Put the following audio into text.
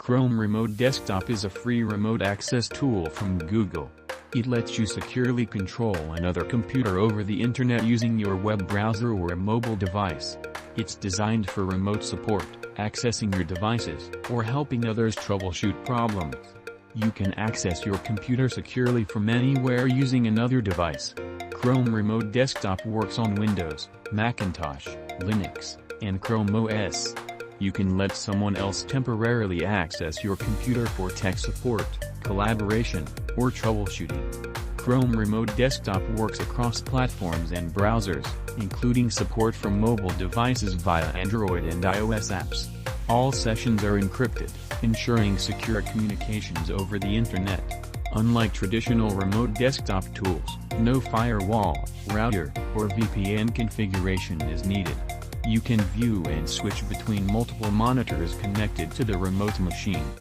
Chrome Remote Desktop is a free remote access tool from Google. It lets you securely control another computer over the internet using your web browser or a mobile device. It's designed for remote support, accessing your devices, or helping others troubleshoot problems. You can access your computer securely from anywhere using another device. Chrome Remote Desktop works on Windows, Macintosh, Linux, and Chrome OS. You can let someone else temporarily access your computer for tech support, collaboration, or troubleshooting. Chrome Remote Desktop works across platforms and browsers, including support for mobile devices via Android and iOS apps. All sessions are encrypted, ensuring secure communications over the internet. Unlike traditional remote desktop tools, no firewall, router, or VPN configuration is needed. You can view and switch between multiple monitors connected to the remote machine.